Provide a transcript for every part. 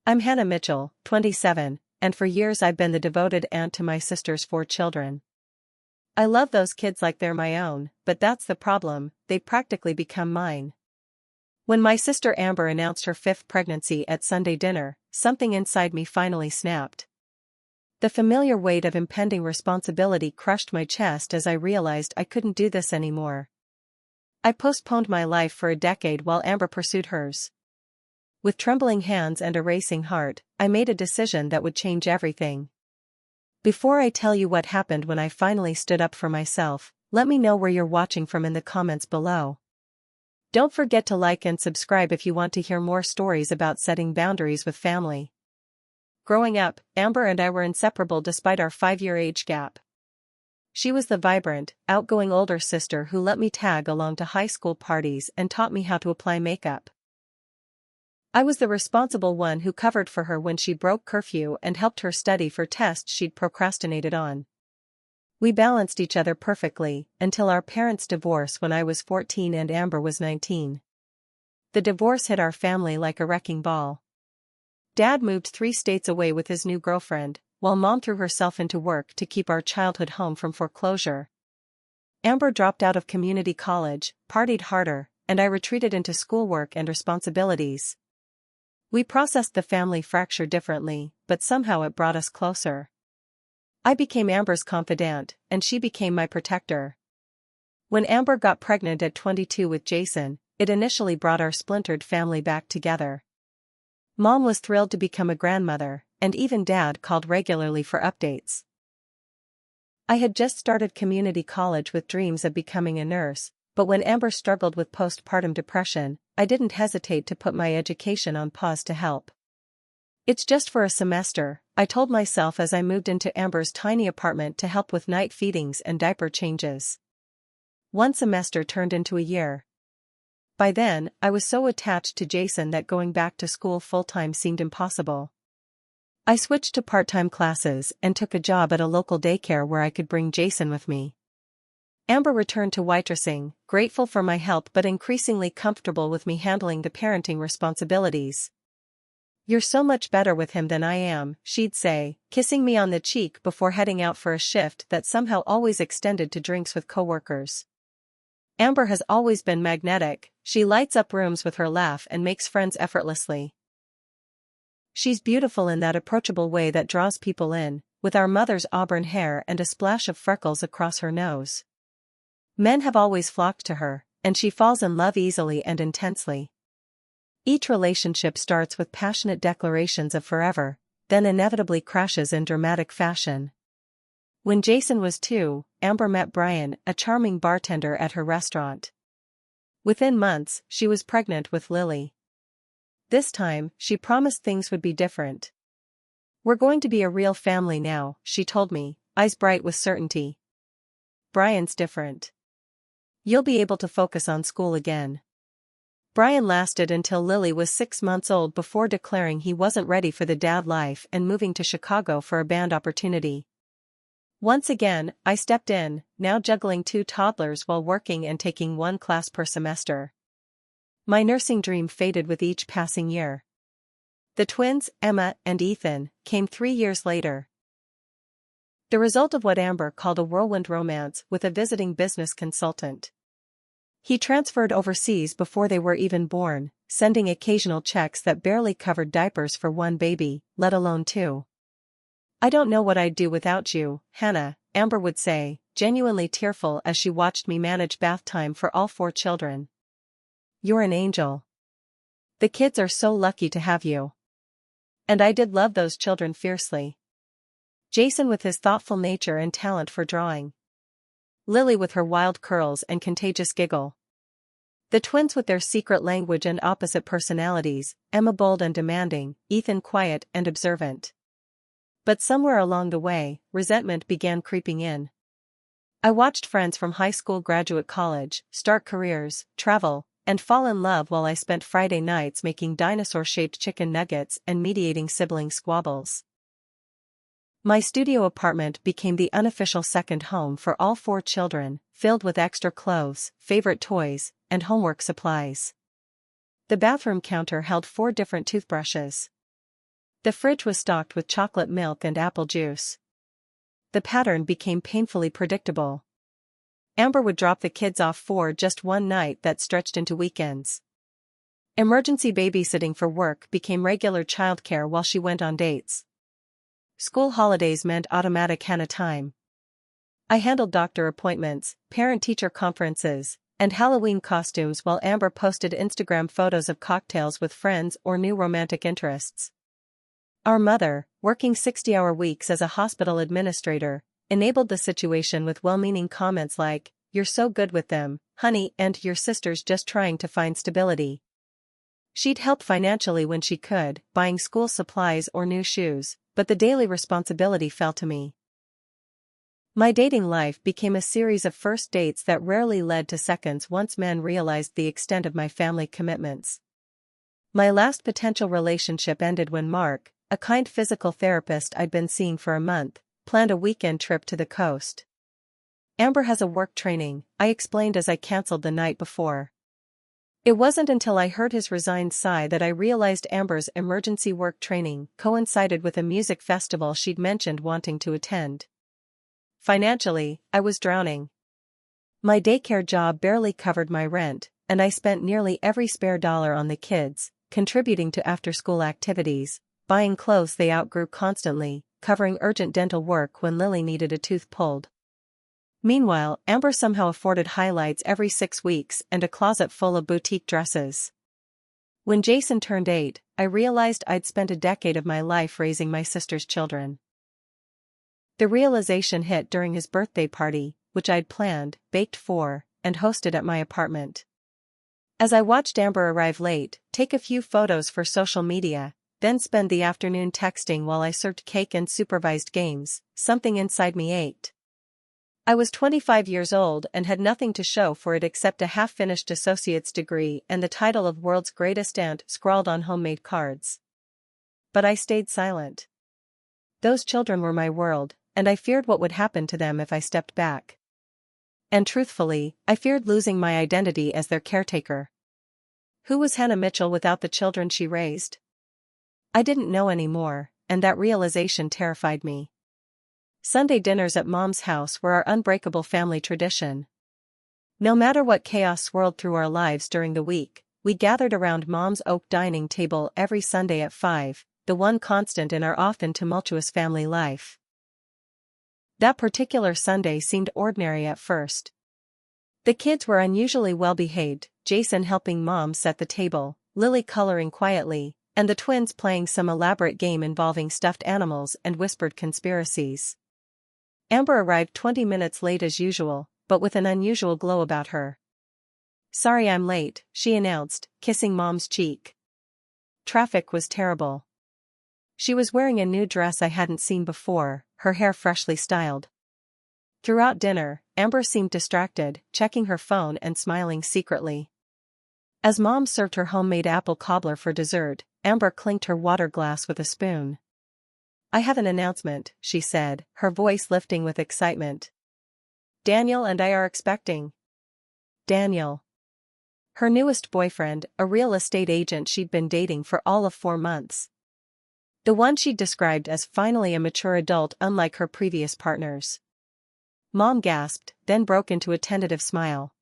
I'm Hannah Mitchell, 27, and for years I've been the devoted aunt to my sister's 4 children. I love those kids like they're my own, but that's the problem, they've practically become mine. When my sister Amber announced her 5th pregnancy at Sunday dinner, something inside me finally snapped. The familiar weight of impending responsibility crushed my chest as I realized I couldn't do this anymore. I postponed my life for a decade while Amber pursued hers. With trembling hands and a racing heart, I made a decision that would change everything. Before I tell you what happened when I finally stood up for myself, let me know where you're watching from in the comments below. Don't forget to like and subscribe if you want to hear more stories about setting boundaries with family. Growing up, Amber and I were inseparable despite our 5-year age gap. She was the vibrant, outgoing older sister who let me tag along to high school parties and taught me how to apply makeup. I was the responsible one who covered for her when she broke curfew and helped her study for tests she'd procrastinated on. We balanced each other perfectly, until our parents' divorce when I was 14 and Amber was 19. The divorce hit our family like a wrecking ball. Dad moved 3 states away with his new girlfriend, while Mom threw herself into work to keep our childhood home from foreclosure. Amber dropped out of community college, partied harder, and I retreated into schoolwork and responsibilities. We processed the family fracture differently, but somehow it brought us closer. I became Amber's confidant, and she became my protector. When Amber got pregnant at 22 with Jason, it initially brought our splintered family back together. Mom was thrilled to become a grandmother, and even Dad called regularly for updates. I had just started community college with dreams of becoming a nurse, but when Amber struggled with postpartum depression, I didn't hesitate to put my education on pause to help. It's just for a semester, I told myself as I moved into Amber's tiny apartment to help with night feedings and diaper changes. 1 semester turned into a year. By then, I was so attached to Jason that going back to school full-time seemed impossible. I switched to part-time classes and took a job at a local daycare where I could bring Jason with me. Amber returned to waitressing, grateful for my help but increasingly comfortable with me handling the parenting responsibilities. "You're so much better with him than I am," she'd say, kissing me on the cheek before heading out for a shift that somehow always extended to drinks with coworkers. Amber has always been magnetic, she lights up rooms with her laugh and makes friends effortlessly. She's beautiful in that approachable way that draws people in, with our mother's auburn hair and a splash of freckles across her nose. Men have always flocked to her, and she falls in love easily and intensely. Each relationship starts with passionate declarations of forever, then inevitably crashes in dramatic fashion. When Jason was 2, Amber met Brian, a charming bartender at her restaurant. Within months, she was pregnant with Lily. This time, she promised things would be different. "We're going to be a real family now," she told me, eyes bright with certainty. "Brian's different. You'll be able to focus on school again." Brian lasted until Lily was 6 months old before declaring he wasn't ready for the dad life and moving to Chicago for a band opportunity. Once again, I stepped in, now juggling 2 toddlers while working and taking 1 class per semester. My nursing dream faded with each passing year. The twins, Emma and Ethan, came 3 years later. The result of what Amber called a whirlwind romance with a visiting business consultant. He transferred overseas before they were even born, sending occasional checks that barely covered diapers for 1 baby, let alone 2. "I don't know what I'd do without you, Hannah," Amber would say, genuinely tearful as she watched me manage bath time for all 4 children. "You're an angel. The kids are so lucky to have you." And I did love those children fiercely. Jason with his thoughtful nature and talent for drawing. Lily with her wild curls and contagious giggle. The twins with their secret language and opposite personalities, Emma bold and demanding, Ethan quiet and observant. But somewhere along the way, resentment began creeping in. I watched friends from high school graduate college, start careers, travel, and fall in love while I spent Friday nights making dinosaur-shaped chicken nuggets and mediating sibling squabbles. My studio apartment became the unofficial second home for all 4 children, filled with extra clothes, favorite toys, and homework supplies. The bathroom counter held 4 different toothbrushes. The fridge was stocked with chocolate milk and apple juice. The pattern became painfully predictable. Amber would drop the kids off for just one night that stretched into weekends. Emergency babysitting for work became regular childcare while she went on dates. School holidays meant automatic Hannah time. I handled doctor appointments, parent-teacher conferences, and Halloween costumes while Amber posted Instagram photos of cocktails with friends or new romantic interests. Our mother, working 60-hour weeks as a hospital administrator, enabled the situation with well-meaning comments like, "You're so good with them, honey," and "Your sister's just trying to find stability." She'd help financially when she could, buying school supplies or new shoes, but the daily responsibility fell to me. My dating life became a series of first dates that rarely led to seconds once men realized the extent of my family commitments. My last potential relationship ended when Mark, a kind physical therapist I'd been seeing for a month, planned a weekend trip to the coast. "Amber has a work training," I explained as I canceled the night before. It wasn't until I heard his resigned sigh that I realized Amber's emergency work training coincided with a music festival she'd mentioned wanting to attend. Financially, I was drowning. My daycare job barely covered my rent, and I spent nearly every spare dollar on the kids, contributing to after-school activities, buying clothes they outgrew constantly, covering urgent dental work when Lily needed a tooth pulled. Meanwhile, Amber somehow afforded highlights every 6 weeks and a closet full of boutique dresses. When Jason turned 8, I realized I'd spent a decade of my life raising my sister's children. The realization hit during his birthday party, which I'd planned, baked for, and hosted at my apartment. As I watched Amber arrive late, take a few photos for social media, then spend the afternoon texting while I served cake and supervised games, something inside me ached. I was 25 years old and had nothing to show for it except a half-finished associate's degree and the title of World's Greatest Aunt scrawled on homemade cards. But I stayed silent. Those children were my world, and I feared what would happen to them if I stepped back. And truthfully, I feared losing my identity as their caretaker. Who was Hannah Mitchell without the children she raised? I didn't know anymore, and that realization terrified me. Sunday dinners at Mom's house were our unbreakable family tradition. No matter what chaos swirled through our lives during the week, we gathered around Mom's oak dining table every Sunday at 5, the one constant in our often tumultuous family life. That particular Sunday seemed ordinary at first. The kids were unusually well-behaved, Jason helping Mom set the table, Lily coloring quietly, and the twins playing some elaborate game involving stuffed animals and whispered conspiracies. Amber arrived 20 minutes late as usual, but with an unusual glow about her. "Sorry I'm late," she announced, kissing Mom's cheek. Traffic was terrible. She was wearing a new dress I hadn't seen before, her hair freshly styled. Throughout dinner, Amber seemed distracted, checking her phone and smiling secretly. As Mom served her homemade apple cobbler for dessert, Amber clinked her water glass with a spoon. "I have an announcement," she said, her voice lifting with excitement. "Daniel and I are expecting." Daniel. Her newest boyfriend, a real estate agent she'd been dating for all of 4 months. The one she'd described as finally a mature adult unlike her previous partners. Mom gasped, then broke into a tentative smile.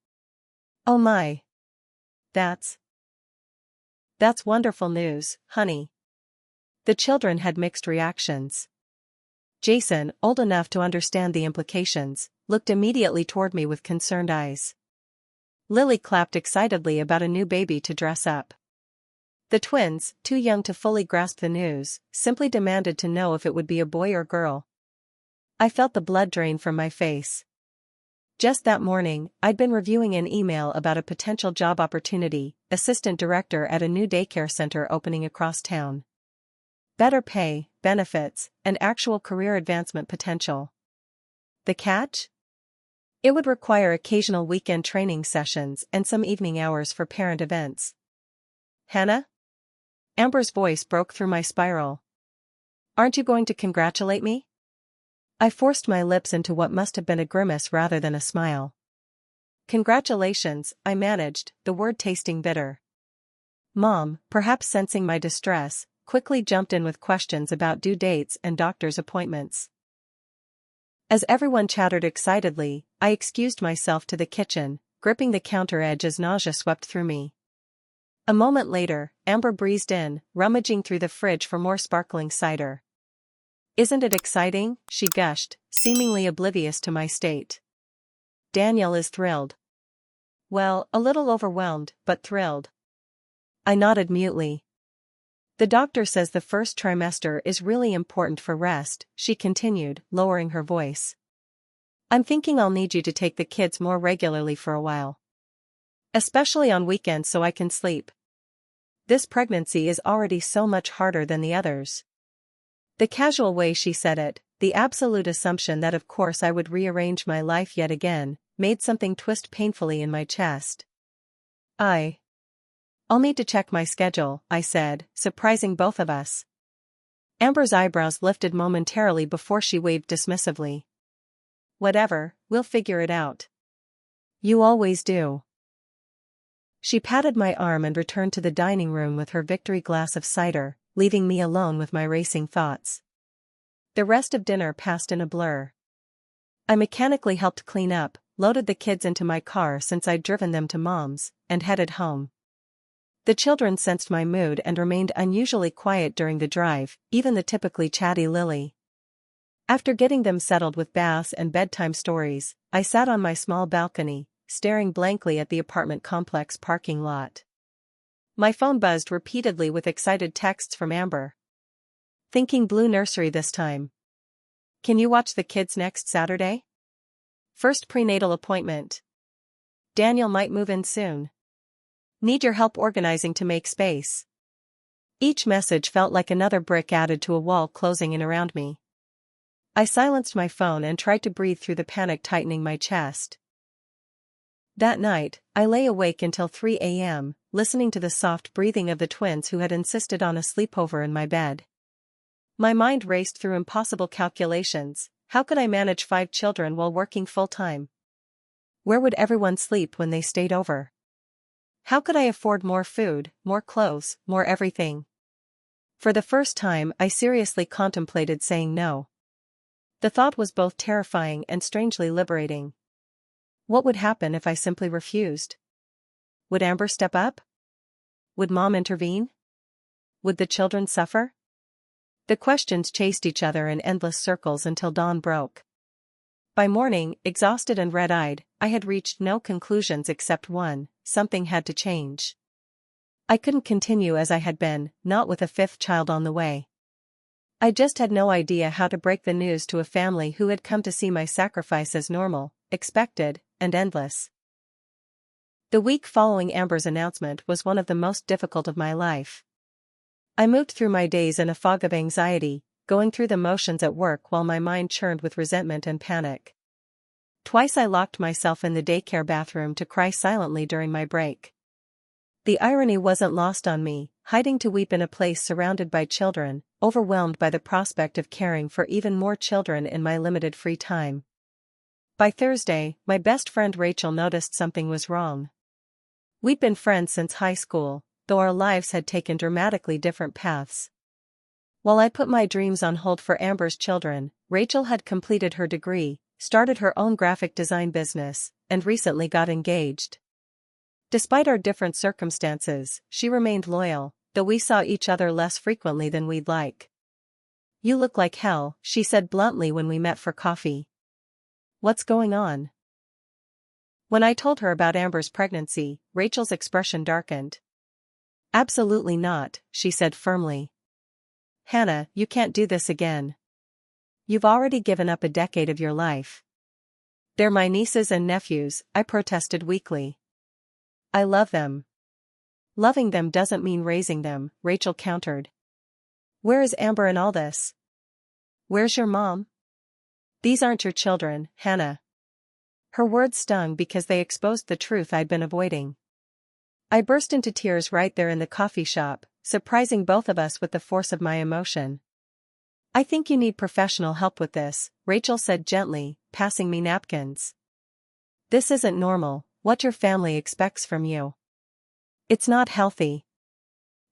"Oh my. That's wonderful news, honey." The children had mixed reactions. Jason, old enough to understand the implications, looked immediately toward me with concerned eyes. Lily clapped excitedly about a new baby to dress up. The twins, too young to fully grasp the news, simply demanded to know if it would be a boy or girl. I felt the blood drain from my face. Just that morning, I'd been reviewing an email about a potential job opportunity, assistant director at a new daycare center opening across town. Better pay, benefits, and actual career advancement potential. The catch? It would require occasional weekend training sessions and some evening hours for parent events. "Hannah?" Amber's voice broke through my spiral. "Aren't you going to congratulate me?" I forced my lips into what must have been a grimace rather than a smile. "Congratulations," I managed, the word tasting bitter. Mom, perhaps sensing my distress, quickly jumped in with questions about due dates and doctor's appointments. As everyone chattered excitedly, I excused myself to the kitchen, gripping the counter edge as nausea swept through me. A moment later, Amber breezed in, rummaging through the fridge for more sparkling cider. "Isn't it exciting?" she gushed, seemingly oblivious to my state. "Daniel is thrilled." "Well, a little overwhelmed, but thrilled." I nodded mutely. "The doctor says the first trimester is really important for rest," she continued, lowering her voice. "I'm thinking I'll need you to take the kids more regularly for a while. Especially on weekends so I can sleep. This pregnancy is already so much harder than the others." The casual way she said it, the absolute assumption that of course I would rearrange my life yet again, made something twist painfully in my chest. I'll need to check my schedule," I said, surprising both of us. Amber's eyebrows lifted momentarily before she waved dismissively. "Whatever, we'll figure it out." "You always do." She patted my arm and returned to the dining room with her victory glass of cider, leaving me alone with my racing thoughts. The rest of dinner passed in a blur. I mechanically helped clean up, loaded the kids into my car since I'd driven them to Mom's, and headed home. The children sensed my mood and remained unusually quiet during the drive, even the typically chatty Lily. After getting them settled with baths and bedtime stories, I sat on my small balcony, staring blankly at the apartment complex parking lot. My phone buzzed repeatedly with excited texts from Amber. "Thinking Blue Nursery this time. Can you watch the kids next Saturday? First prenatal appointment. Daniel might move in soon. Need your help organizing to make space." Each message felt like another brick added to a wall closing in around me. I silenced my phone and tried to breathe through the panic tightening my chest. That night, I lay awake until 3 a.m., listening to the soft breathing of the twins who had insisted on a sleepover in my bed. My mind raced through impossible calculations. How could I manage 5 children while working full-time? Where would everyone sleep when they stayed over? How could I afford more food, more clothes, more everything? For the first time, I seriously contemplated saying no. The thought was both terrifying and strangely liberating. What would happen if I simply refused? Would Amber step up? Would Mom intervene? Would the children suffer? The questions chased each other in endless circles until dawn broke. By morning, exhausted and red-eyed, I had reached no conclusions except one: something had to change. I couldn't continue as I had been, not with a 5th child on the way. I just had no idea how to break the news to a family who had come to see my sacrifice as normal, expected, and endless. The week following Amber's announcement was one of the most difficult of my life. I moved through my days in a fog of anxiety, going through the motions at work while my mind churned with resentment and panic. Twice I locked myself in the daycare bathroom to cry silently during my break. The irony wasn't lost on me, hiding to weep in a place surrounded by children, overwhelmed by the prospect of caring for even more children in my limited free time. By Thursday, my best friend Rachel noticed something was wrong. We'd been friends since high school, though our lives had taken dramatically different paths. While I put my dreams on hold for Amber's children, Rachel had completed her degree, started her own graphic design business, and recently got engaged. Despite our different circumstances, she remained loyal, though we saw each other less frequently than we'd like. "You look like hell," she said bluntly when we met for coffee. "What's going on?" When I told her about Amber's pregnancy, Rachel's expression darkened. "Absolutely not," she said firmly. "Hannah, you can't do this again. You've already given up a decade of your life." "They're my nieces and nephews," I protested weakly. "I love them." "Loving them doesn't mean raising them," Rachel countered. "Where is Amber in all this? Where's your mom? These aren't your children, Hannah." Her words stung because they exposed the truth I'd been avoiding. I burst into tears right there in the coffee shop, surprising both of us with the force of my emotion. "I think you need professional help with this," Rachel said gently, passing me napkins. "This isn't normal, what your family expects from you. It's not healthy."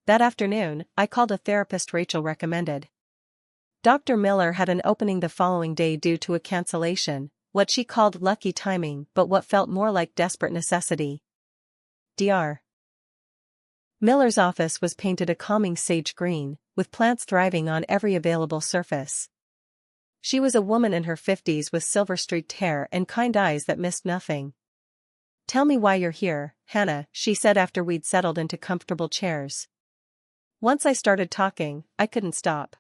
That afternoon, I called a therapist Rachel recommended. Dr. Miller had an opening the following day due to a cancellation, what she called lucky timing but what felt more like desperate necessity. Dr. Miller's office was painted a calming sage green, with plants thriving on every available surface. She was a woman in her 50s with silver-streaked hair and kind eyes that missed nothing. "Tell me why you're here, Hannah," she said after we'd settled into comfortable chairs. Once I started talking, I couldn't stop.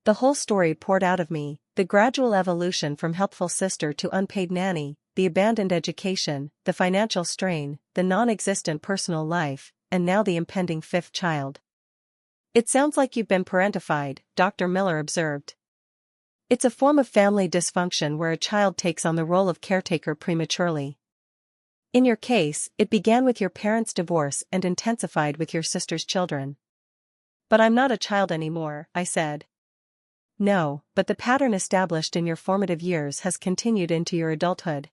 The whole story poured out of me, the gradual evolution from helpful sister to unpaid nanny, the abandoned education, the financial strain, the non-existent personal life, and now the impending fifth child. "It sounds like you've been parentified," Dr. Miller observed. "It's a form of family dysfunction where a child takes on the role of caretaker prematurely. In your case, it began with your parents' divorce and intensified with your sister's children." "But I'm not a child anymore," I said. "No, but the pattern established in your formative years has continued into your adulthood.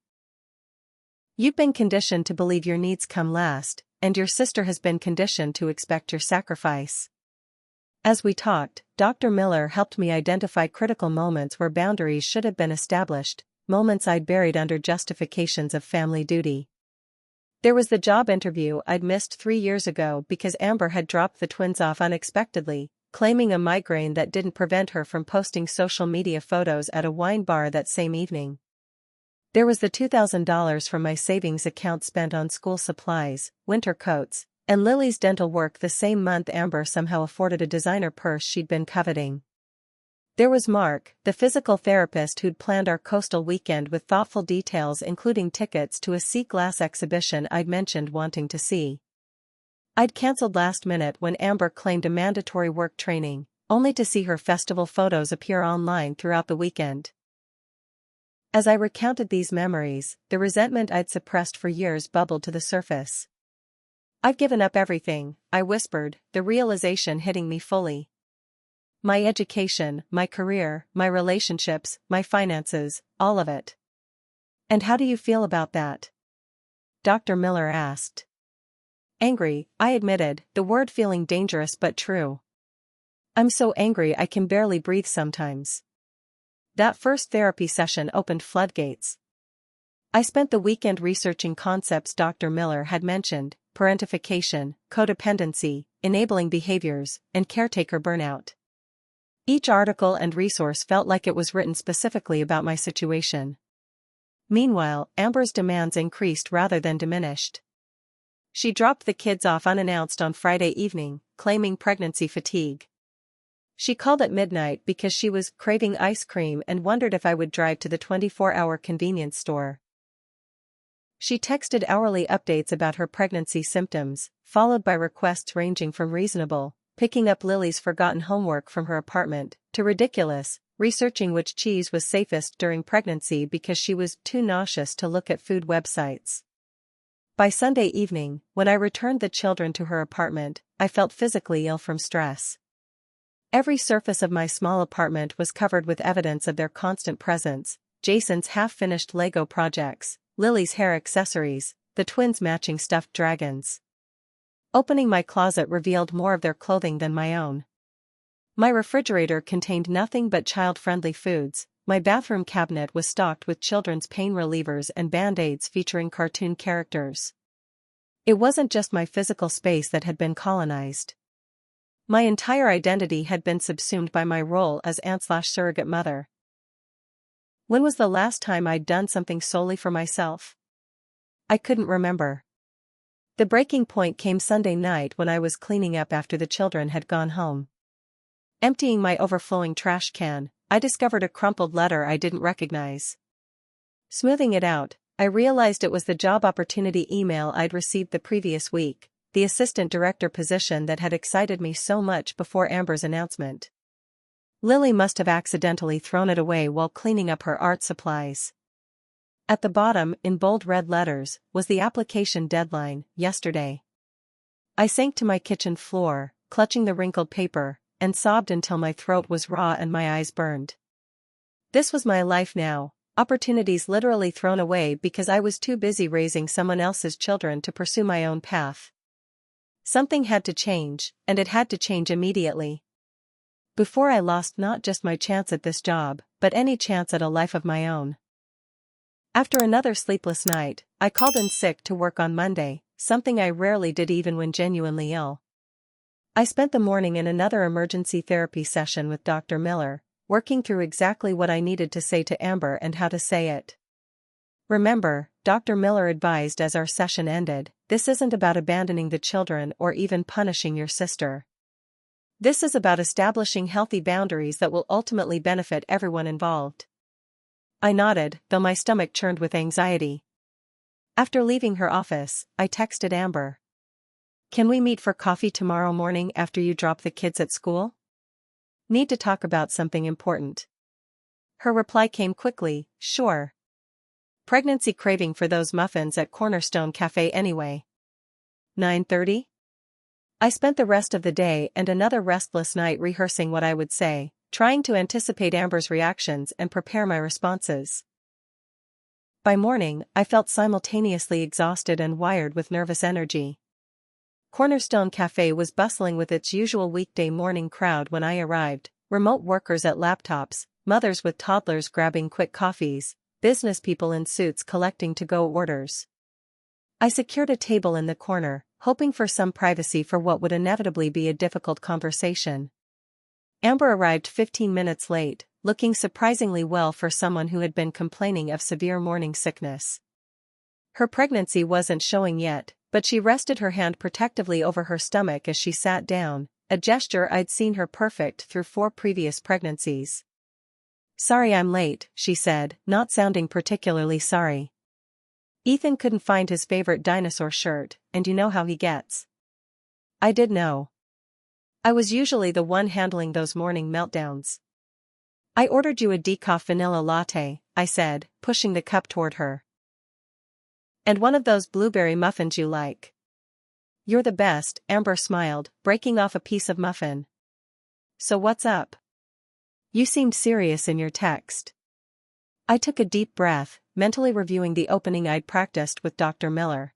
You've been conditioned to believe your needs come last, and your sister has been conditioned to expect your sacrifice." As we talked, Dr. Miller helped me identify critical moments where boundaries should have been established, moments I'd buried under justifications of family duty. There was the job interview I'd missed 3 years ago because Amber had dropped the twins off unexpectedly, claiming a migraine that didn't prevent her from posting social media photos at a wine bar that same evening. There was the $2,000 from my savings account spent on school supplies, winter coats, and Lily's dental work the same month Amber somehow afforded a designer purse she'd been coveting. There was Mark, the physical therapist who'd planned our coastal weekend with thoughtful details including tickets to a sea glass exhibition I'd mentioned wanting to see. I'd cancelled last minute when Amber claimed a mandatory work training, only to see her festival photos appear online throughout the weekend. As I recounted these memories, the resentment I'd suppressed for years bubbled to the surface. "I've given up everything," I whispered, the realization hitting me fully. "My education, my career, my relationships, my finances, all of it." "And how do you feel about that?" Dr. Miller asked. "Angry," I admitted, the word feeling dangerous but true. "I'm so angry I can barely breathe sometimes." That first therapy session opened floodgates. I spent the weekend researching concepts Dr. Miller had mentioned: parentification, codependency, enabling behaviors, and caretaker burnout. Each article and resource felt like it was written specifically about my situation. Meanwhile, Amber's demands increased rather than diminished. She dropped the kids off unannounced on Friday evening, claiming pregnancy fatigue. She called at midnight because she was craving ice cream and wondered if I would drive to the 24-hour convenience store. She texted hourly updates about her pregnancy symptoms, followed by requests ranging from reasonable, picking up Lily's forgotten homework from her apartment, to ridiculous, researching which cheese was safest during pregnancy because she was too nauseous to look at food websites. By Sunday evening, when I returned the children to her apartment, I felt physically ill from stress. Every surface of my small apartment was covered with evidence of their constant presence: Jason's half-finished Lego projects, Lily's hair accessories, the twins' matching stuffed dragons. Opening my closet revealed more of their clothing than my own. My refrigerator contained nothing but child-friendly foods. My bathroom cabinet was stocked with children's pain relievers and Band-Aids featuring cartoon characters. It wasn't just my physical space that had been colonized. My entire identity had been subsumed by my role as aunt/surrogate mother. When was the last time I'd done something solely for myself? I couldn't remember. The breaking point came Sunday night when I was cleaning up after the children had gone home. Emptying my overflowing trash can, I discovered a crumpled letter I didn't recognize. Smoothing it out, I realized it was the job opportunity email I'd received the previous week, the assistant director position that had excited me so much before Amber's announcement. Lily must have accidentally thrown it away while cleaning up her art supplies. At the bottom, in bold red letters, was the application deadline: yesterday. I sank to my kitchen floor, clutching the wrinkled paper, and sobbed until my throat was raw and my eyes burned. This was my life now, opportunities literally thrown away because I was too busy raising someone else's children to pursue my own path. Something had to change, and it had to change immediately. Before I lost not just my chance at this job, but any chance at a life of my own. After another sleepless night, I called in sick to work on Monday, something I rarely did even when genuinely ill. I spent the morning in another emergency therapy session with Dr. Miller, working through exactly what I needed to say to Amber and how to say it. Remember, Dr. Miller advised as our session ended, this isn't about abandoning the children or even punishing your sister. This is about establishing healthy boundaries that will ultimately benefit everyone involved. I nodded, though my stomach churned with anxiety. After leaving her office, I texted Amber. Can we meet for coffee tomorrow morning after you drop the kids at school? Need to talk about something important. Her reply came quickly, sure. Pregnancy craving for those muffins at Cornerstone Cafe anyway. 9:30? I spent the rest of the day and another restless night rehearsing what I would say, trying to anticipate Amber's reactions and prepare my responses. By morning, I felt simultaneously exhausted and wired with nervous energy. Cornerstone Cafe was bustling with its usual weekday morning crowd when I arrived, remote workers at laptops, mothers with toddlers grabbing quick coffees, business people in suits collecting to-go orders. I secured a table in the corner, hoping for some privacy for what would inevitably be a difficult conversation. Amber arrived 15 minutes late, looking surprisingly well for someone who had been complaining of severe morning sickness. Her pregnancy wasn't showing yet, but she rested her hand protectively over her stomach as she sat down, a gesture I'd seen her perfect through 4 previous pregnancies. Sorry I'm late, she said, not sounding particularly sorry. Ethan couldn't find his favorite dinosaur shirt, and you know how he gets. I did know. I was usually the one handling those morning meltdowns. I ordered you a decaf vanilla latte, I said, pushing the cup toward her. And one of those blueberry muffins you like. You're the best, Amber smiled, breaking off a piece of muffin. So what's up? You seemed serious in your text. I took a deep breath, mentally reviewing the opening I'd practiced with Dr. Miller.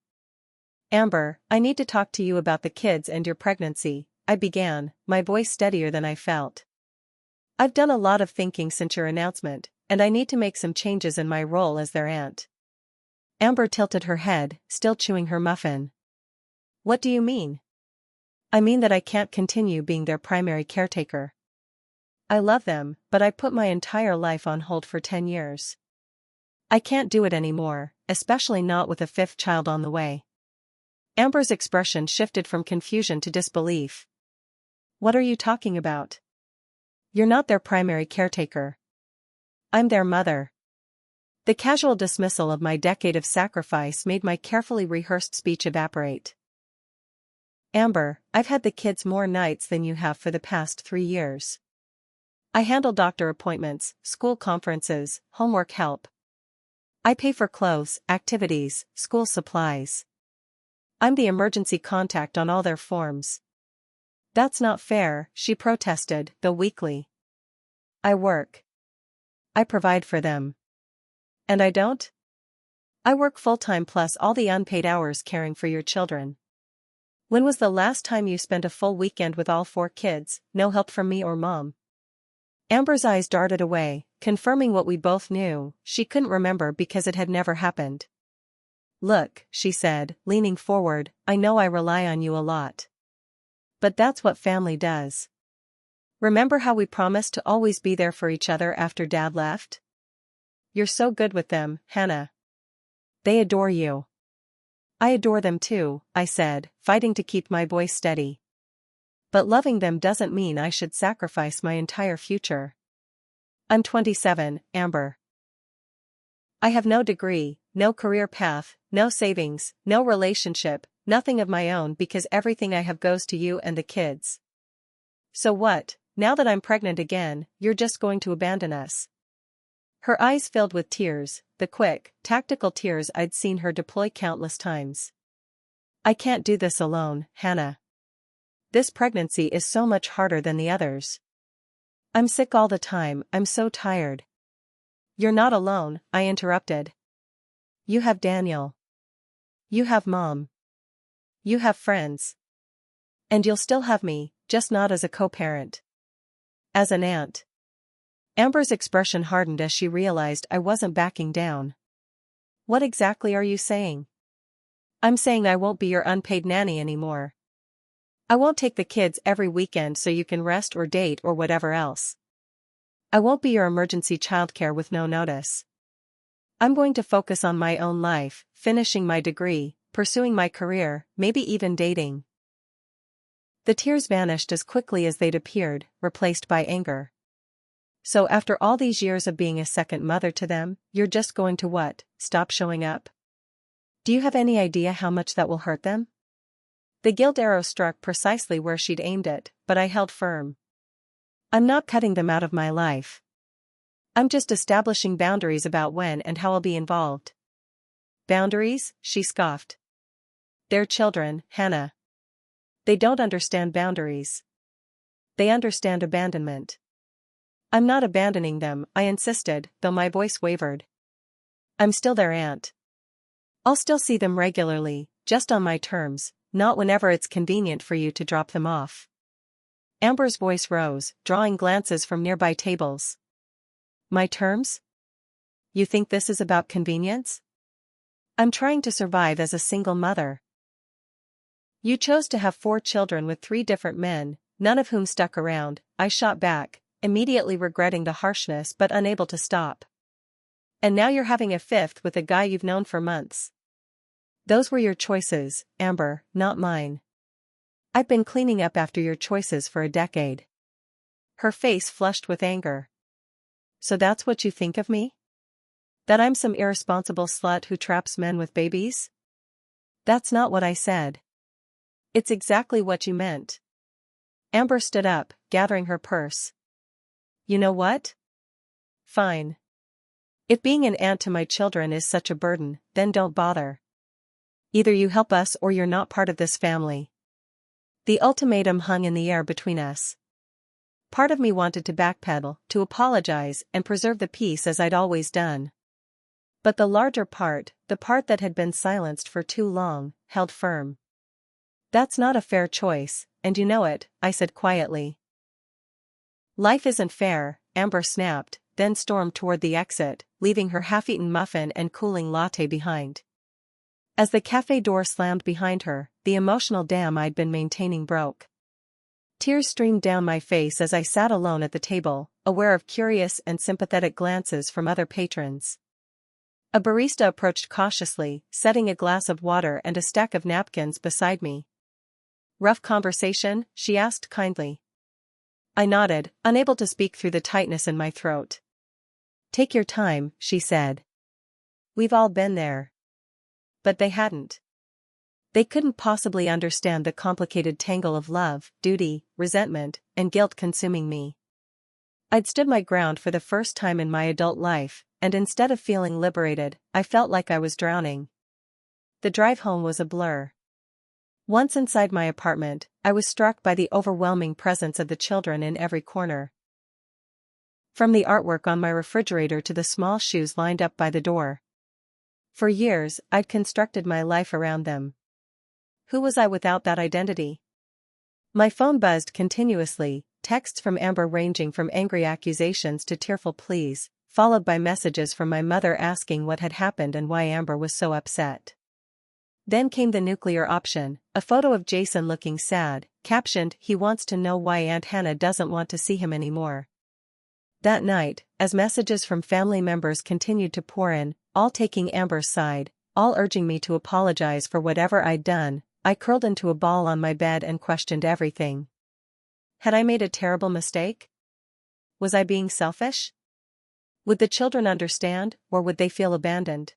Amber, I need to talk to you about the kids and your pregnancy, I began, my voice steadier than I felt. I've done a lot of thinking since your announcement, and I need to make some changes in my role as their aunt. Amber tilted her head, still chewing her muffin. What do you mean? I mean that I can't continue being their primary caretaker. I love them, but I put my entire life on hold for 10 years. I can't do it anymore, especially not with a 5th child on the way. Amber's expression shifted from confusion to disbelief. What are you talking about? You're not their primary caretaker. I'm their mother. The casual dismissal of my decade of sacrifice made my carefully rehearsed speech evaporate. Amber, I've had the kids more nights than you have for the past 3 years. I handle doctor appointments, school conferences, homework help. I pay for clothes, activities, school supplies. I'm the emergency contact on all their forms. That's not fair, she protested, though weakly. I work. I provide for them. And I don't? I work full-time plus all the unpaid hours caring for your children. When was the last time you spent a full weekend with all 4 kids, no help from me or Mom? Amber's eyes darted away, confirming what we both knew, she couldn't remember because it had never happened. Look, she said, leaning forward, I know I rely on you a lot. But that's what family does. Remember how we promised to always be there for each other after Dad left? You're so good with them, Hannah. They adore you. I adore them too, I said, fighting to keep my voice steady. But loving them doesn't mean I should sacrifice my entire future. I'm 27, Amber. I have no degree, no career path, no savings, no relationship, nothing of my own because everything I have goes to you and the kids. So what, now that I'm pregnant again, you're just going to abandon us? Her eyes filled with tears, the quick, tactical tears I'd seen her deploy countless times. I can't do this alone, Hannah. This pregnancy is so much harder than the others. I'm sick all the time, I'm so tired. You're not alone, I interrupted. You have Daniel. You have Mom. You have friends. And you'll still have me, just not as a co-parent. As an aunt. Amber's expression hardened as she realized I wasn't backing down. What exactly are you saying? I'm saying I won't be your unpaid nanny anymore. I won't take the kids every weekend so you can rest or date or whatever else. I won't be your emergency childcare with no notice. I'm going to focus on my own life, finishing my degree, pursuing my career, maybe even dating. The tears vanished as quickly as they'd appeared, replaced by anger. So after all these years of being a second mother to them, you're just going to what, stop showing up? Do you have any idea how much that will hurt them? The guilt arrow struck precisely where she'd aimed it, but I held firm. I'm not cutting them out of my life. I'm just establishing boundaries about when and how I'll be involved. Boundaries? She scoffed. They're children, Hannah. They don't understand boundaries. They understand abandonment. I'm not abandoning them, I insisted, though my voice wavered. I'm still their aunt. I'll still see them regularly, just on my terms, not whenever it's convenient for you to drop them off. Amber's voice rose, drawing glances from nearby tables. My terms? You think this is about convenience? I'm trying to survive as a single mother. You chose to have 4 children with 3 different men, none of whom stuck around, I shot back, immediately regretting the harshness but unable to stop. And now you're having a 5th with a guy you've known for months. Those were your choices, Amber, not mine. I've been cleaning up after your choices for a decade. Her face flushed with anger. So that's what you think of me? That I'm some irresponsible slut who traps men with babies? That's not what I said. It's exactly what you meant. Amber stood up, gathering her purse. You know what? Fine. If being an aunt to my children is such a burden, then don't bother. Either you help us or you're not part of this family. The ultimatum hung in the air between us. Part of me wanted to backpedal, to apologize and preserve the peace as I'd always done. But the larger part, the part that had been silenced for too long, held firm. That's not a fair choice, and you know it, I said quietly. Life isn't fair, Amber snapped, then stormed toward the exit, leaving her half-eaten muffin and cooling latte behind. As the cafe door slammed behind her, the emotional dam I'd been maintaining broke. Tears streamed down my face as I sat alone at the table, aware of curious and sympathetic glances from other patrons. A barista approached cautiously, setting a glass of water and a stack of napkins beside me. Rough conversation? She asked kindly. I nodded, unable to speak through the tightness in my throat. Take your time, she said. We've all been there. But they hadn't. They couldn't possibly understand the complicated tangle of love, duty, resentment, and guilt consuming me. I'd stood my ground for the first time in my adult life, and instead of feeling liberated, I felt like I was drowning. The drive home was a blur. Once inside my apartment, I was struck by the overwhelming presence of the children in every corner. From the artwork on my refrigerator to the small shoes lined up by the door. For years, I'd constructed my life around them. Who was I without that identity? My phone buzzed continuously, texts from Amber ranging from angry accusations to tearful pleas, followed by messages from my mother asking what had happened and why Amber was so upset. Then came the nuclear option, a photo of Jason looking sad, captioned, "He wants to know why Aunt Hannah doesn't want to see him anymore." That night, as messages from family members continued to pour in, all taking Amber's side, all urging me to apologize for whatever I'd done, I curled into a ball on my bed and questioned everything. Had I made a terrible mistake? Was I being selfish? Would the children understand, or would they feel abandoned?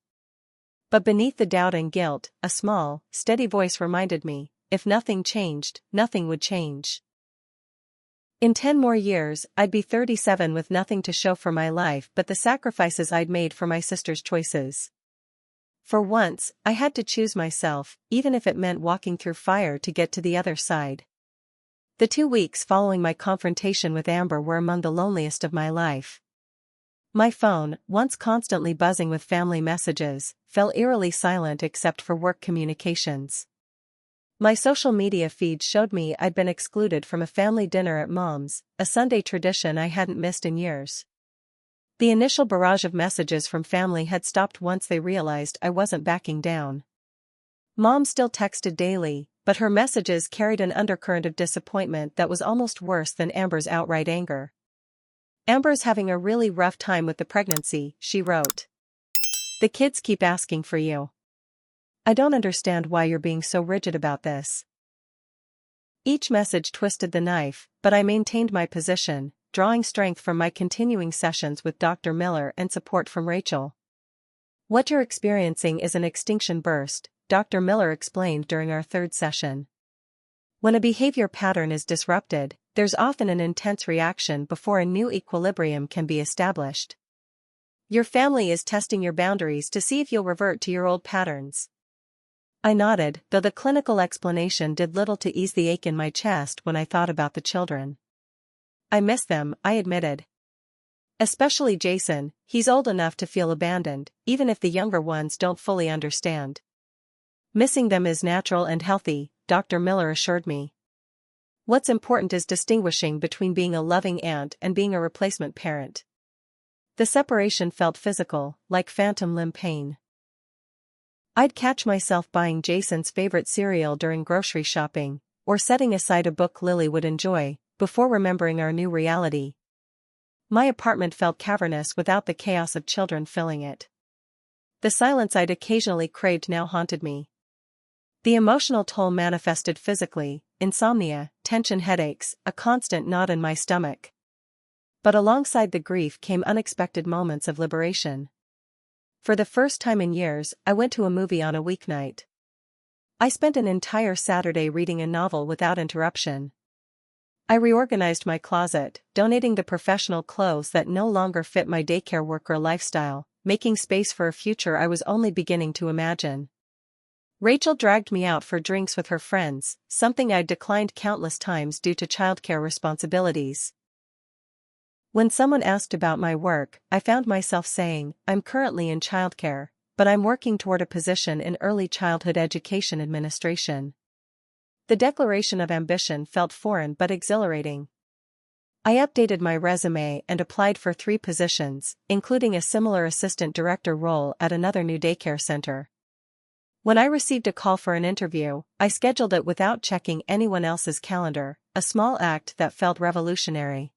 But beneath the doubt and guilt, a small, steady voice reminded me, if nothing changed, nothing would change. In 10 more years, I'd be 37 with nothing to show for my life but the sacrifices I'd made for my sister's choices. For once, I had to choose myself, even if it meant walking through fire to get to the other side. The 2 weeks following my confrontation with Amber were among the loneliest of my life. My phone, once constantly buzzing with family messages, fell eerily silent except for work communications. My social media feed showed me I'd been excluded from a family dinner at Mom's, a Sunday tradition I hadn't missed in years. The initial barrage of messages from family had stopped once they realized I wasn't backing down. Mom still texted daily, but her messages carried an undercurrent of disappointment that was almost worse than Amber's outright anger. "Amber's having a really rough time with the pregnancy," she wrote. "The kids keep asking for you. I don't understand why you're being so rigid about this." Each message twisted the knife, but I maintained my position, drawing strength from my continuing sessions with Dr. Miller and support from Rachel. "What you're experiencing is an extinction burst," Dr. Miller explained during our third session. "When a behavior pattern is disrupted, there's often an intense reaction before a new equilibrium can be established. Your family is testing your boundaries to see if you'll revert to your old patterns." I nodded, though the clinical explanation did little to ease the ache in my chest when I thought about the children. "I miss them," I admitted. "Especially Jason, he's old enough to feel abandoned, even if the younger ones don't fully understand." "Missing them is natural and healthy," Dr. Miller assured me. "What's important is distinguishing between being a loving aunt and being a replacement parent." The separation felt physical, like phantom limb pain. I'd catch myself buying Jason's favorite cereal during grocery shopping, or setting aside a book Lily would enjoy, before remembering our new reality. My apartment felt cavernous without the chaos of children filling it. The silence I'd occasionally craved now haunted me. The emotional toll manifested physically: insomnia, tension, headaches, a constant knot in my stomach. But alongside the grief came unexpected moments of liberation. For the first time in years, I went to a movie on a weeknight. I spent an entire Saturday reading a novel without interruption. I reorganized my closet, donating the professional clothes that no longer fit my daycare worker lifestyle, making space for a future I was only beginning to imagine. Rachel dragged me out for drinks with her friends, something I'd declined countless times due to childcare responsibilities. When someone asked about my work, I found myself saying, "I'm currently in childcare, but I'm working toward a position in early childhood education administration." The declaration of ambition felt foreign but exhilarating. I updated my resume and applied for 3 positions, including a similar assistant director role at another new daycare center. When I received a call for an interview, I scheduled it without checking anyone else's calendar, a small act that felt revolutionary.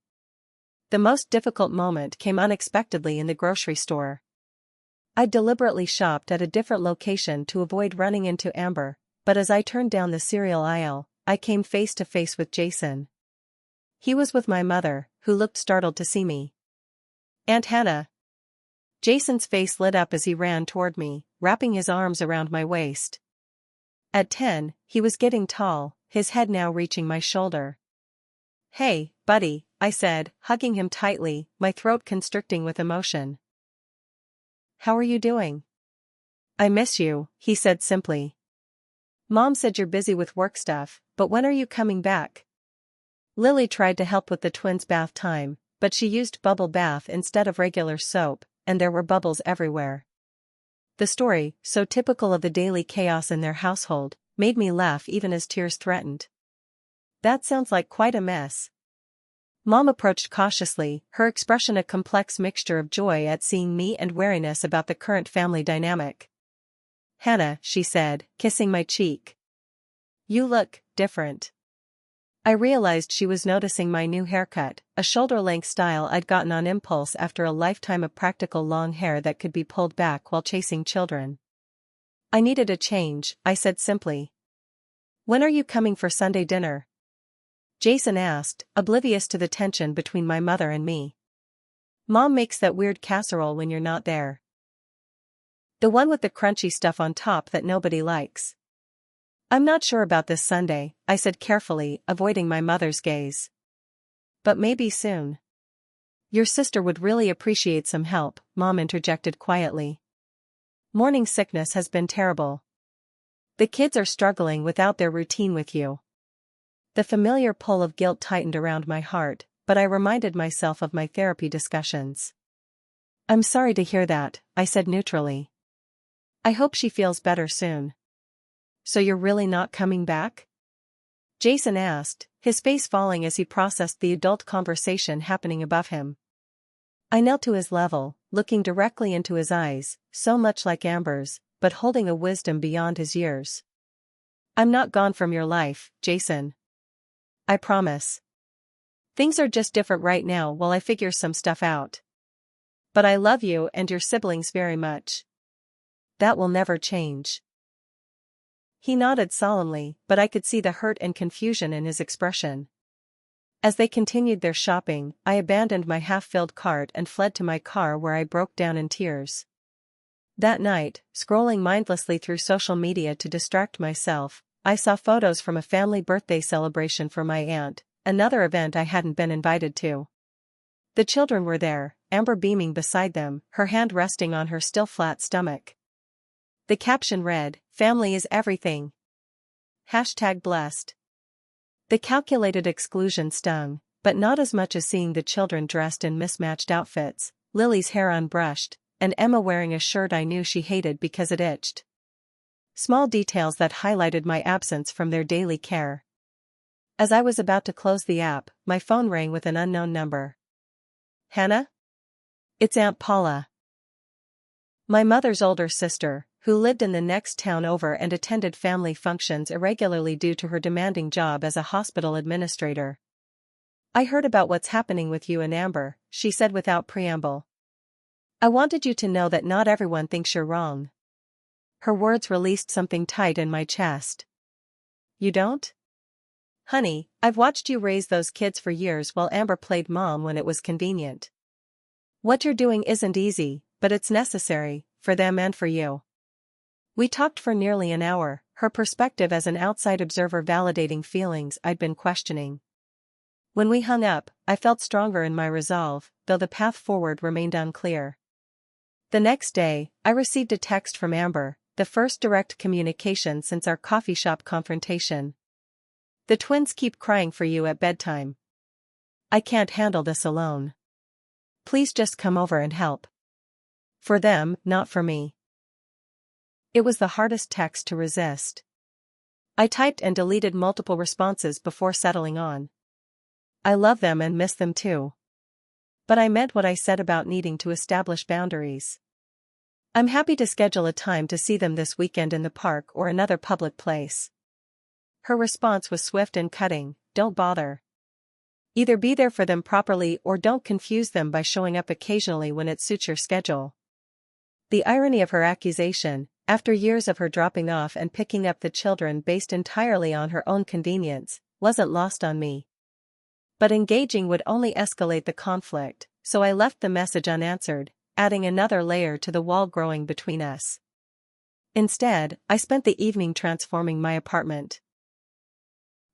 The most difficult moment came unexpectedly in the grocery store. I deliberately shopped at a different location to avoid running into Amber, but as I turned down the cereal aisle, I came face to face with Jason. He was with my mother, who looked startled to see me. "Aunt Hannah." Jason's face lit up as he ran toward me, wrapping his arms around my waist. At 10, he was getting tall, his head now reaching my shoulder. "Hey, buddy," I said, hugging him tightly, my throat constricting with emotion. "How are you doing?" "I miss you," he said simply. "Mom said you're busy with work stuff, but when are you coming back?" Lily tried to help with the twins' bath time, but she used bubble bath instead of regular soap, and there were bubbles everywhere. The story, so typical of the daily chaos in their household, made me laugh even as tears threatened. "That sounds like quite a mess." Mom approached cautiously, her expression a complex mixture of joy at seeing me and wariness about the current family dynamic. "Hannah," she said, kissing my cheek. "You look different." I realized she was noticing my new haircut, a shoulder-length style I'd gotten on impulse after a lifetime of practical long hair that could be pulled back while chasing children. "I needed a change," I said simply. "When are you coming for Sunday dinner?" Jason asked, oblivious to the tension between my mother and me. "Mom makes that weird casserole when you're not there. The one with the crunchy stuff on top that nobody likes." "I'm not sure about this Sunday," I said carefully, avoiding my mother's gaze. "But maybe soon." "Your sister would really appreciate some help," Mom interjected quietly. "Morning sickness has been terrible. The kids are struggling without their routine with you." The familiar pull of guilt tightened around my heart, but I reminded myself of my therapy discussions. "I'm sorry to hear that," I said neutrally. "I hope she feels better soon." So you're really not coming back? Jason asked, his face falling as he processed the adult conversation happening above him. I knelt to his level, looking directly into his eyes, so much like Amber's, but holding a wisdom beyond his years. I'm not gone from your life, Jason. I promise. Things are just different right now while I figure some stuff out. But I love you and your siblings very much. That will never change. He nodded solemnly, but I could see the hurt and confusion in his expression. As they continued their shopping, I abandoned my half-filled cart and fled to my car where I broke down in tears. That night, scrolling mindlessly through social media to distract myself, I saw photos from a family birthday celebration for my aunt, another event I hadn't been invited to. The children were there, Amber beaming beside them, her hand resting on her still flat stomach. The caption read, "Family is everything. #blessed." The calculated exclusion stung, but not as much as seeing the children dressed in mismatched outfits, Lily's hair unbrushed, and Emma wearing a shirt I knew she hated because it itched. Small details that highlighted my absence from their daily care. As I was about to close the app, my phone rang with an unknown number. Hannah? It's Aunt Paula. My mother's older sister, who lived in the next town over and attended family functions irregularly due to her demanding job as a hospital administrator. I heard about what's happening with you and Amber, she said without preamble. I wanted you to know that not everyone thinks you're wrong. Her words released something tight in my chest. You don't? Honey, I've watched you raise those kids for years while Amber played mom when it was convenient. What you're doing isn't easy, but it's necessary, for them and for you. We talked for nearly an hour, her perspective as an outside observer validating feelings I'd been questioning. When we hung up, I felt stronger in my resolve, though the path forward remained unclear. The next day, I received a text from Amber, the first direct communication since our coffee shop confrontation. The twins keep crying for you at bedtime. I can't handle this alone. Please just come over and help. For them, not for me. It was the hardest text to resist. I typed and deleted multiple responses before settling on. I love them and miss them too. But I meant what I said about needing to establish boundaries. I'm happy to schedule a time to see them this weekend in the park or another public place. Her response was swift and cutting, don't bother. Either be there for them properly or don't confuse them by showing up occasionally when it suits your schedule. The irony of her accusation, after years of her dropping off and picking up the children based entirely on her own convenience, wasn't lost on me. But engaging would only escalate the conflict, so I left the message unanswered, adding another layer to the wall growing between us. Instead, I spent the evening transforming my apartment.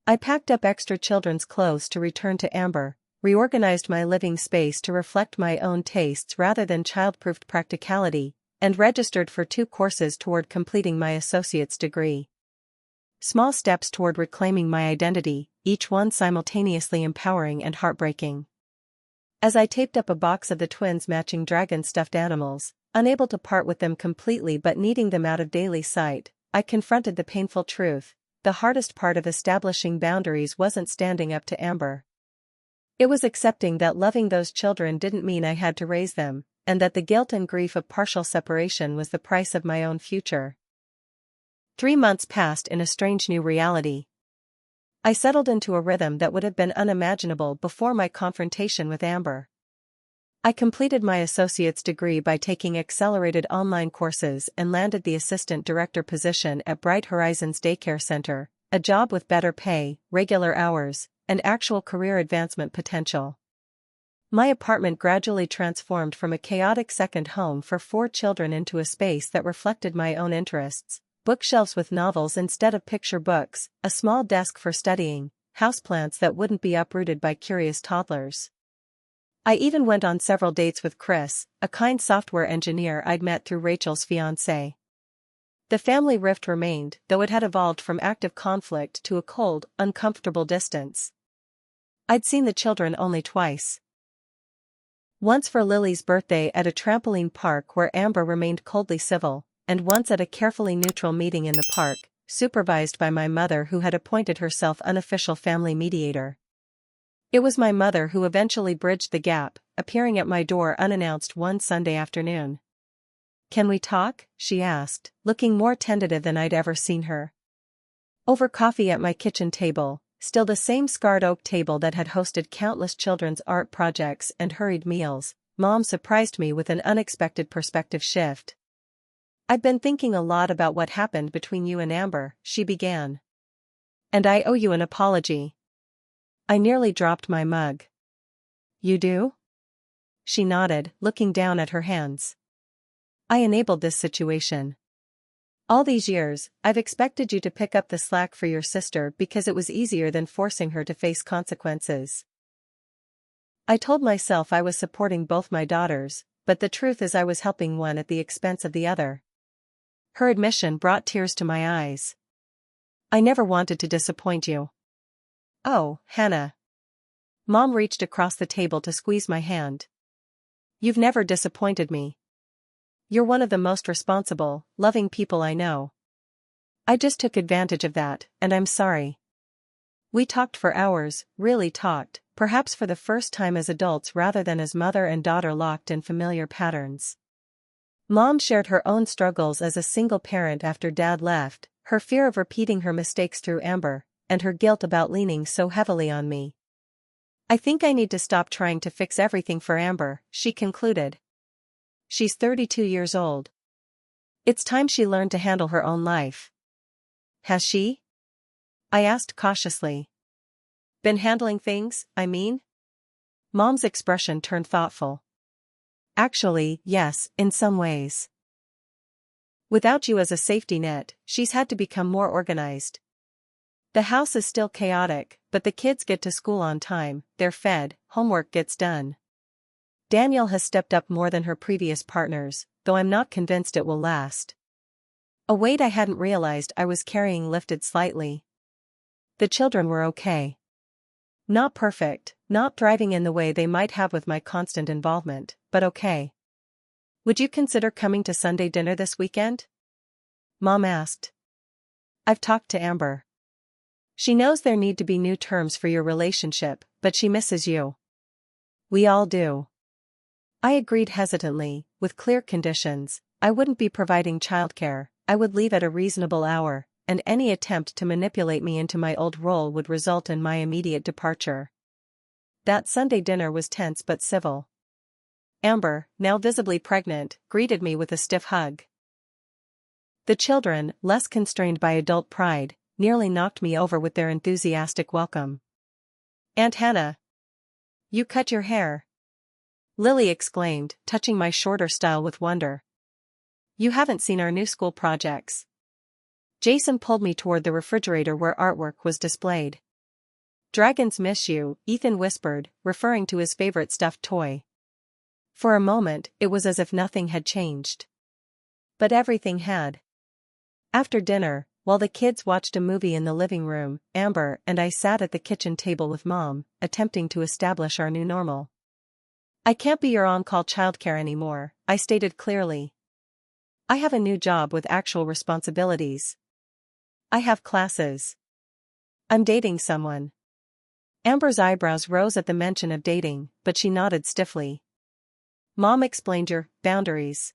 I packed up extra children's clothes to return to Amber, reorganized my living space to reflect my own tastes rather than child-proofed practicality, and registered for 2 courses toward completing my associate's degree. Small steps toward reclaiming my identity, each one simultaneously empowering and heartbreaking. As I taped up a box of the twins' matching dragon stuffed animals, unable to part with them completely but needing them out of daily sight, I confronted the painful truth: the hardest part of establishing boundaries wasn't standing up to Amber. It was accepting that loving those children didn't mean I had to raise them, and that the guilt and grief of partial separation was the price of my own future. 3 months passed in a strange new reality. I settled into a rhythm that would have been unimaginable before my confrontation with Amber. I completed my associate's degree by taking accelerated online courses and landed the assistant director position at Bright Horizons Daycare Center, a job with better pay, regular hours, and actual career advancement potential. My apartment gradually transformed from a chaotic second home for 4 children into a space that reflected my own interests: bookshelves with novels instead of picture books, a small desk for studying, houseplants that wouldn't be uprooted by curious toddlers. I even went on several dates with Chris, a kind software engineer I'd met through Rachel's fiancé. The family rift remained, though it had evolved from active conflict to a cold, uncomfortable distance. I'd seen the children only twice. Once for Lily's birthday at a trampoline park where Amber remained coldly civil, and once at a carefully neutral meeting in the park, supervised by my mother, who had appointed herself unofficial family mediator. It was my mother who eventually bridged the gap, appearing at my door unannounced one Sunday afternoon. "Can we talk?" she asked, looking more tentative than I'd ever seen her. Over coffee at my kitchen table, still the same scarred oak table that had hosted countless children's art projects and hurried meals, Mom surprised me with an unexpected perspective shift. "I've been thinking a lot about what happened between you and Amber," she began. "And I owe you an apology." I nearly dropped my mug. "You do?" She nodded, looking down at her hands. "I enabled this situation. All these years, I've expected you to pick up the slack for your sister because it was easier than forcing her to face consequences. I told myself I was supporting both my daughters, but the truth is I was helping one at the expense of the other." Her admission brought tears to my eyes. "I never wanted to disappoint you." "Oh, Hannah." Mom reached across the table to squeeze my hand. "You've never disappointed me. You're one of the most responsible, loving people I know. I just took advantage of that, and I'm sorry." We talked for hours, really talked, perhaps for the first time as adults rather than as mother and daughter locked in familiar patterns. Mom shared her own struggles as a single parent after Dad left, her fear of repeating her mistakes through Amber, and her guilt about leaning so heavily on me. "I think I need to stop trying to fix everything for Amber," she concluded. "She's 32 years old. It's time she learned to handle her own life." "Has she?" I asked cautiously. "Been handling things, I mean?" Mom's expression turned thoughtful. "Actually, yes, in some ways. Without you as a safety net, she's had to become more organized. The house is still chaotic, but the kids get to school on time, they're fed, homework gets done. Danielle has stepped up more than her previous partners, though I'm not convinced it will last." A weight I hadn't realized I was carrying lifted slightly. The children were okay. Not perfect, not thriving in the way they might have with my constant involvement, but okay. "Would you consider coming to Sunday dinner this weekend?" Mom asked. "I've talked to Amber. She knows there need to be new terms for your relationship, but she misses you." "We all do." I agreed hesitantly, with clear conditions. I wouldn't be providing childcare, I would leave at a reasonable hour, and any attempt to manipulate me into my old role would result in my immediate departure. That Sunday dinner was tense but civil. Amber, now visibly pregnant, greeted me with a stiff hug. The children, less constrained by adult pride, nearly knocked me over with their enthusiastic welcome. "Aunt Hannah! You cut your hair!" Lily exclaimed, touching my shorter style with wonder. "You haven't seen our new school projects." Jason pulled me toward the refrigerator where artwork was displayed. "Dragons miss you," Ethan whispered, referring to his favorite stuffed toy. For a moment, it was as if nothing had changed. But everything had. After dinner, while the kids watched a movie in the living room, Amber and I sat at the kitchen table with Mom, attempting to establish our new normal. "I can't be your on-call childcare anymore," I stated clearly. "I have a new job with actual responsibilities. I have classes. I'm dating someone." Amber's eyebrows rose at the mention of dating, but she nodded stiffly. "Mom explained your boundaries."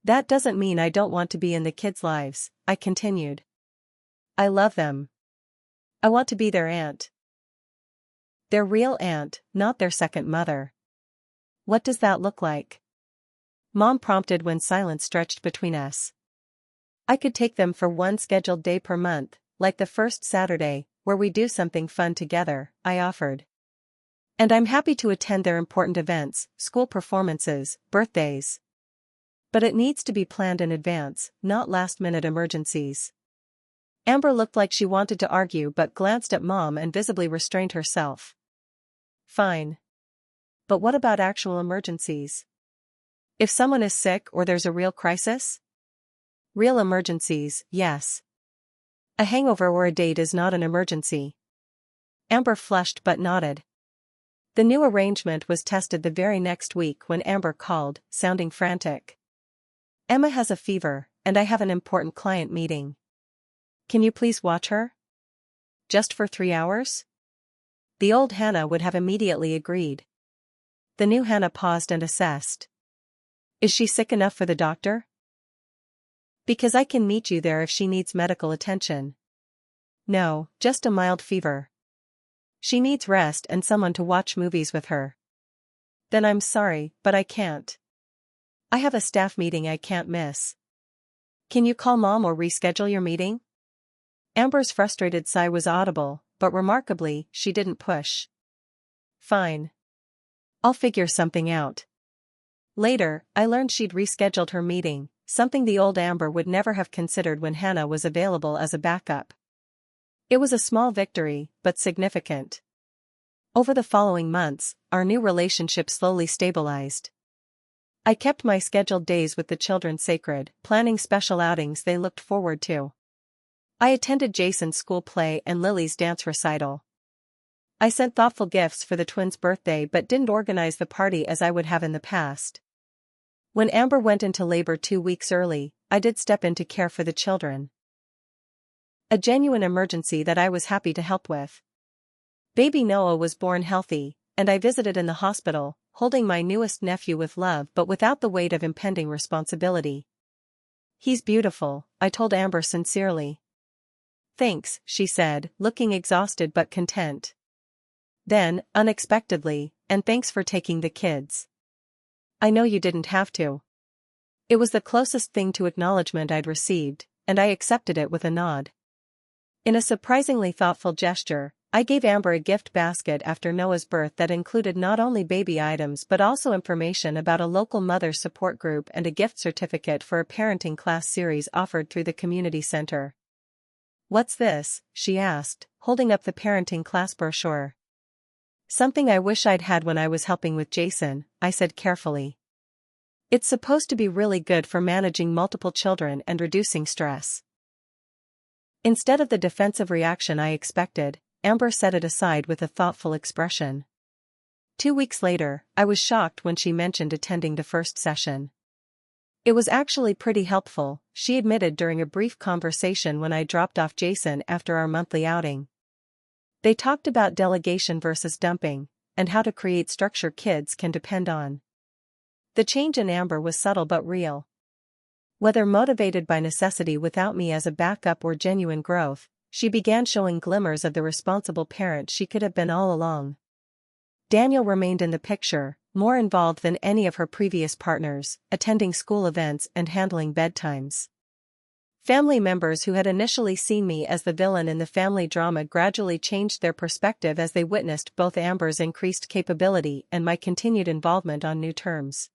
"That doesn't mean I don't want to be in the kids' lives," I continued. "I love them. I want to be their aunt. Their real aunt, not their second mother." "What does that look like?" Mom prompted when silence stretched between us. "I could take them for one scheduled day per month, like the first Saturday, where we do something fun together," I offered. "And I'm happy to attend their important events, school performances, birthdays. But it needs to be planned in advance, not last-minute emergencies." Amber looked like she wanted to argue but glanced at Mom and visibly restrained herself. "Fine. But what about actual emergencies? If someone is sick or there's a real crisis?" "Real emergencies, yes. A hangover or a date is not an emergency." Amber flushed but nodded. The new arrangement was tested the very next week when Amber called, sounding frantic. "Emma has a fever, and I have an important client meeting." Can you please watch her? Just for 3 hours? The old Hannah would have immediately agreed. The new Hannah paused and assessed. Is she sick enough for the doctor? Because I can meet you there if she needs medical attention. No, just a mild fever. She needs rest and someone to watch movies with her. Then I'm sorry, but I can't. I have a staff meeting I can't miss. Can you call Mom or reschedule your meeting? Amber's frustrated sigh was audible, but remarkably, she didn't push. Fine. I'll figure something out. Later, I learned she'd rescheduled her meeting, something the old Amber would never have considered when Hannah was available as a backup. It was a small victory, but significant. Over the following months, our new relationship slowly stabilized. I kept my scheduled days with the children sacred, planning special outings they looked forward to. I attended Jason's school play and Lily's dance recital. I sent thoughtful gifts for the twins' birthday but didn't organize the party as I would have in the past. When Amber went into labor 2 weeks early, I did step in to care for the children. A genuine emergency that I was happy to help with. Baby Noah was born healthy, and I visited in the hospital, holding my newest nephew with love but without the weight of impending responsibility. He's beautiful, I told Amber sincerely. Thanks, she said, looking exhausted but content. Then, unexpectedly, and thanks for taking the kids. I know you didn't have to. It was the closest thing to acknowledgement I'd received, and I accepted it with a nod. In a surprisingly thoughtful gesture, I gave Amber a gift basket after Noah's birth that included not only baby items but also information about a local mother support group and a gift certificate for a parenting class series offered through the community center. What's this? She asked, holding up the parenting class brochure. Something I wish I'd had when I was helping with Jason, I said carefully. It's supposed to be really good for managing multiple children and reducing stress. Instead of the defensive reaction I expected, Amber set it aside with a thoughtful expression. 2 weeks later, I was shocked when she mentioned attending the first session. It was actually pretty helpful, she admitted during a brief conversation when I dropped off Jason after our monthly outing. They talked about delegation versus dumping, and how to create structure kids can depend on. The change in Amber was subtle but real. Whether motivated by necessity without me as a backup or genuine growth, she began showing glimmers of the responsible parent she could have been all along. Daniel remained in the picture, more involved than any of her previous partners, attending school events and handling bedtimes. Family members who had initially seen me as the villain in the family drama gradually changed their perspective as they witnessed both Amber's increased capability and my continued involvement on new terms.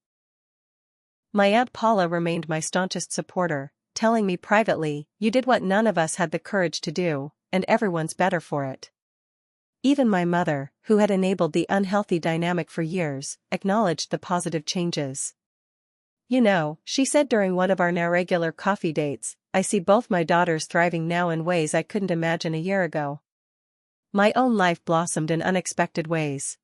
My Aunt Paula remained my staunchest supporter, telling me privately, "You did what none of us had the courage to do, and everyone's better for it." Even my mother, who had enabled the unhealthy dynamic for years, acknowledged the positive changes. You know, she said during one of our now regular coffee dates, I see both my daughters thriving now in ways I couldn't imagine a year ago. My own life blossomed in unexpected ways.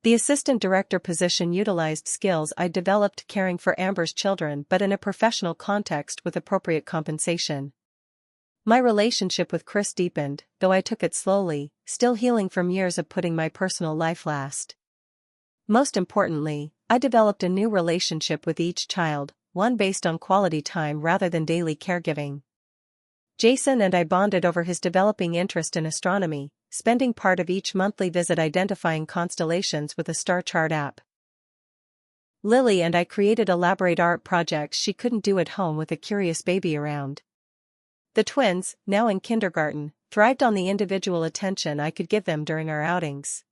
The assistant director position utilized skills I developed caring for Amber's children but in a professional context with appropriate compensation. My relationship with Chris deepened, though I took it slowly, still healing from years of putting my personal life last. Most importantly, I developed a new relationship with each child, one based on quality time rather than daily caregiving. Jason and I bonded over his developing interest in astronomy, spending part of each monthly visit identifying constellations with a star chart app. Lily and I created elaborate art projects she couldn't do at home with a curious baby around. The twins, now in kindergarten, thrived on the individual attention I could give them during our outings.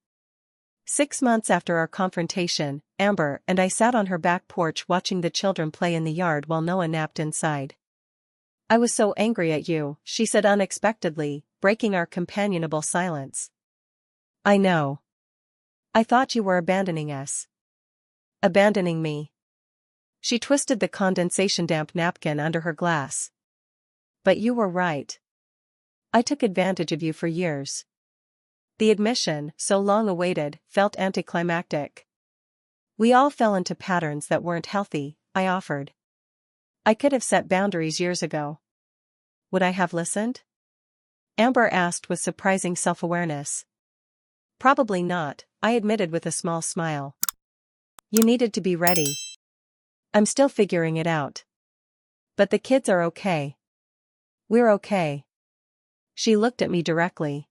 6 months after our confrontation, Amber and I sat on her back porch watching the children play in the yard while Noah napped inside. I was so angry at you, she said unexpectedly, breaking our companionable silence. I know. I thought you were abandoning us. Abandoning me. She twisted the condensation damp napkin under her glass. But you were right. I took advantage of you for years. The admission, so long awaited, felt anticlimactic. We all fell into patterns that weren't healthy, I offered. I could have set boundaries years ago. would I have listened? Amber asked with surprising self-awareness. Probably not, I admitted with a small smile. You needed to be ready. I'm still figuring it out. But the kids are okay. We're okay. She looked at me directly.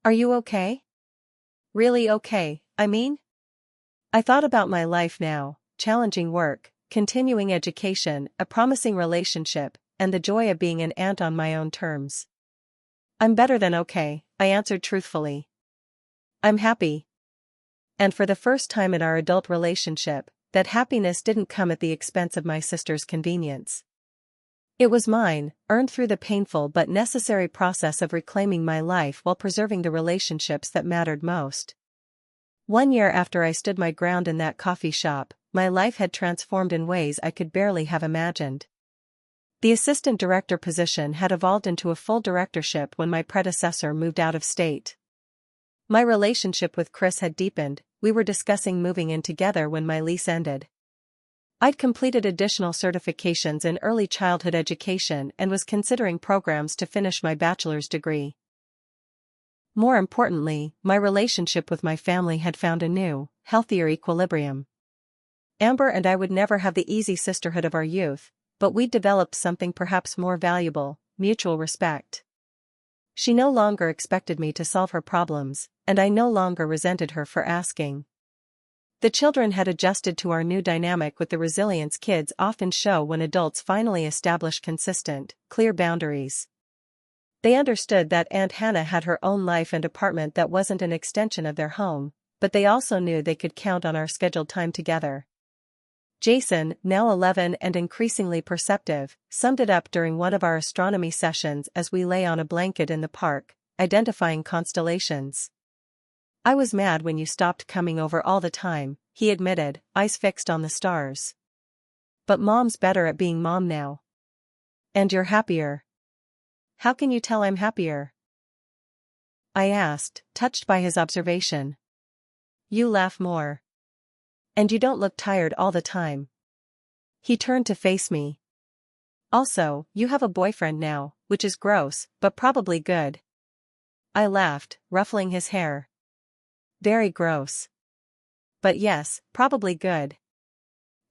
Are you okay? Really okay, I mean? I thought about my life now, challenging work, continuing education, a promising relationship, and the joy of being an aunt on my own terms. I'm better than okay, I answered truthfully. I'm happy. And for the first time in our adult relationship, that happiness didn't come at the expense of my sister's convenience. It was mine, earned through the painful but necessary process of reclaiming my life while preserving the relationships that mattered most. 1 year after I stood my ground in that coffee shop, my life had transformed in ways I could barely have imagined. The assistant director position had evolved into a full directorship when my predecessor moved out of state. My relationship with Chris had deepened, we were discussing moving in together when my lease ended. I'd completed additional certifications in early childhood education and was considering programs to finish my bachelor's degree. More importantly, my relationship with my family had found a new, healthier equilibrium. Amber and I would never have the easy sisterhood of our youth, but we'd developed something perhaps more valuable, mutual respect. She no longer expected me to solve her problems, and I no longer resented her for asking. The children had adjusted to our new dynamic with the resilience kids often show when adults finally establish consistent, clear boundaries. They understood that Aunt Hannah had her own life and apartment that wasn't an extension of their home, but they also knew they could count on our scheduled time together. Jason, now 11 and increasingly perceptive, summed it up during one of our astronomy sessions as we lay on a blanket in the park, identifying constellations. I was mad when you stopped coming over all the time, he admitted, eyes fixed on the stars. But Mom's better at being Mom now. And you're happier. How can you tell I'm happier? I asked, touched by his observation. You laugh more. And you don't look tired all the time. He turned to face me. Also, you have a boyfriend now, which is gross, but probably good. I laughed, ruffling his hair. Very gross. But yes, probably good.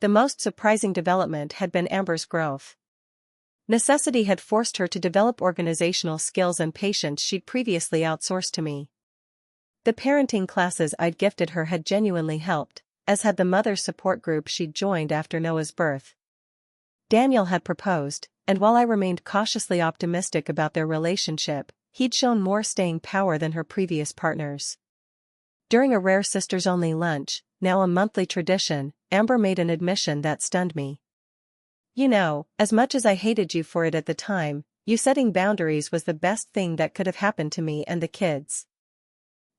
The most surprising development had been Amber's growth. Necessity had forced her to develop organizational skills and patience she'd previously outsourced to me. The parenting classes I'd gifted her had genuinely helped, as had the mother support group she'd joined after Noah's birth. Daniel had proposed, and while I remained cautiously optimistic about their relationship, he'd shown more staying power than her previous partners. During a rare sisters-only lunch, now a monthly tradition, Amber made an admission that stunned me. You know, as much as I hated you for it at the time, you setting boundaries was the best thing that could have happened to me and the kids.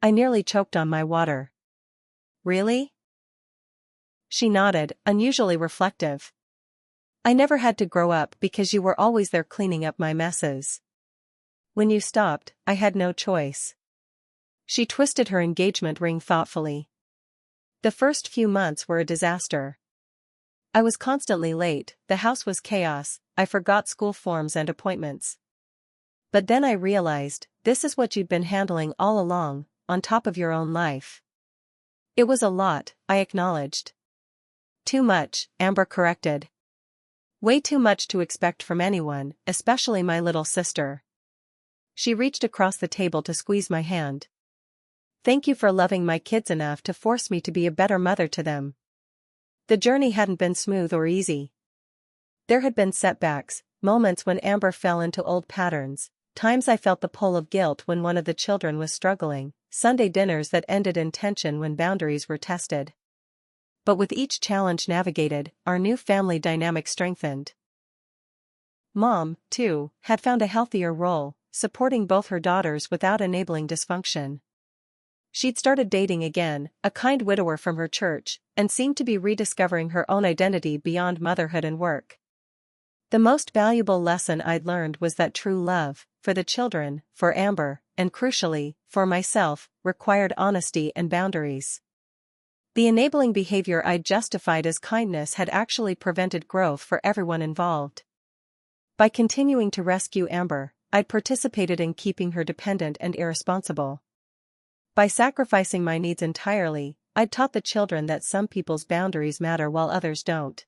I nearly choked on my water. Really? She nodded, unusually reflective. I never had to grow up because you were always there cleaning up my messes. When you stopped, I had no choice. She twisted her engagement ring thoughtfully. The first few months were a disaster. I was constantly late, the house was chaos, I forgot school forms and appointments. But then I realized, this is what you'd been handling all along, on top of your own life. It was a lot, I acknowledged. Too much, Amber corrected. Way too much to expect from anyone, especially my little sister. She reached across the table to squeeze my hand. Thank you for loving my kids enough to force me to be a better mother to them. The journey hadn't been smooth or easy. There had been setbacks, moments when Amber fell into old patterns, times I felt the pull of guilt when one of the children was struggling, Sunday dinners that ended in tension when boundaries were tested. But with each challenge navigated, our new family dynamic strengthened. Mom, too, had found a healthier role, supporting both her daughters without enabling dysfunction. She'd started dating again, a kind widower from her church, and seemed to be rediscovering her own identity beyond motherhood and work. The most valuable lesson I'd learned was that true love, for the children, for Amber, and crucially, for myself, required honesty and boundaries. The enabling behavior I'd justified as kindness had actually prevented growth for everyone involved. By continuing to rescue Amber, I'd participated in keeping her dependent and irresponsible. By sacrificing my needs entirely, I'd taught the children that some people's boundaries matter while others don't.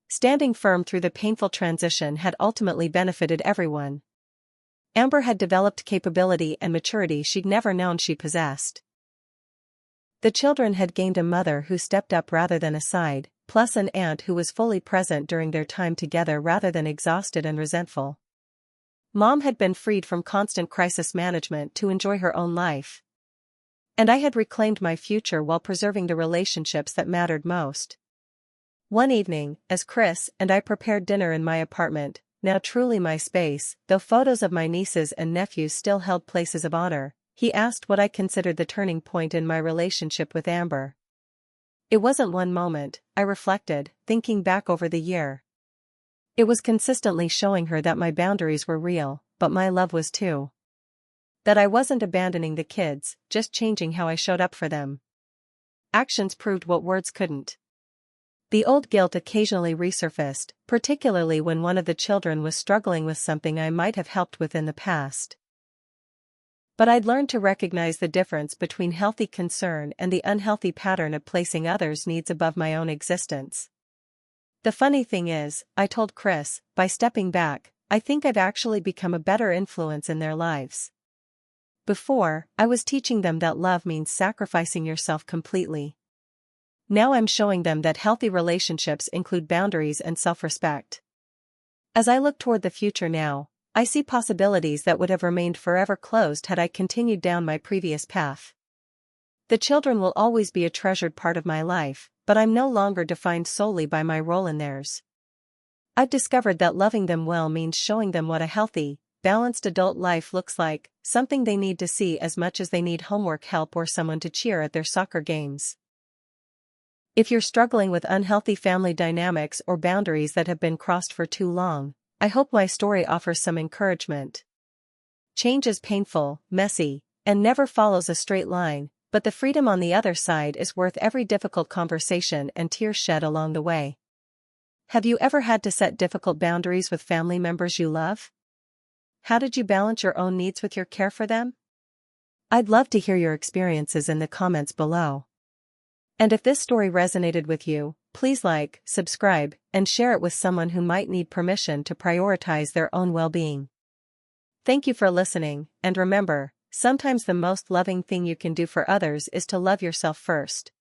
Standing firm through the painful transition had ultimately benefited everyone. Amber had developed capability and maturity she'd never known she possessed. The children had gained a mother who stepped up rather than aside, plus an aunt who was fully present during their time together rather than exhausted and resentful. Mom had been freed from constant crisis management to enjoy her own life. And I had reclaimed my future while preserving the relationships that mattered most. One evening, as Chris and I prepared dinner in my apartment, now truly my space, though photos of my nieces and nephews still held places of honor, he asked what I considered the turning point in my relationship with Amber. It wasn't one moment, I reflected, thinking back over the year. It was consistently showing her that my boundaries were real, but my love was too. That I wasn't abandoning the kids, just changing how I showed up for them. Actions proved what words couldn't. The old guilt occasionally resurfaced, particularly when one of the children was struggling with something I might have helped with in the past. But I'd learned to recognize the difference between healthy concern and the unhealthy pattern of placing others' needs above my own existence. The funny thing is, I told Chris, by stepping back, I think I've actually become a better influence in their lives. Before, I was teaching them that love means sacrificing yourself completely. Now I'm showing them that healthy relationships include boundaries and self-respect. As I look toward the future now, I see possibilities that would have remained forever closed had I continued down my previous path. The children will always be a treasured part of my life, but I'm no longer defined solely by my role in theirs. I've discovered that loving them well means showing them what a healthy, balanced adult life looks like, something they need to see as much as they need homework help or someone to cheer at their soccer games. If you're struggling with unhealthy family dynamics or boundaries that have been crossed for too long, I hope my story offers some encouragement. Change is painful, messy, and never follows a straight line, but the freedom on the other side is worth every difficult conversation and tears shed along the way. Have you ever had to set difficult boundaries with family members you love? How did you balance your own needs with your care for them? I'd love to hear your experiences in the comments below. And if this story resonated with you, please like, subscribe, and share it with someone who might need permission to prioritize their own well-being. Thank you for listening, and remember, sometimes the most loving thing you can do for others is to love yourself first.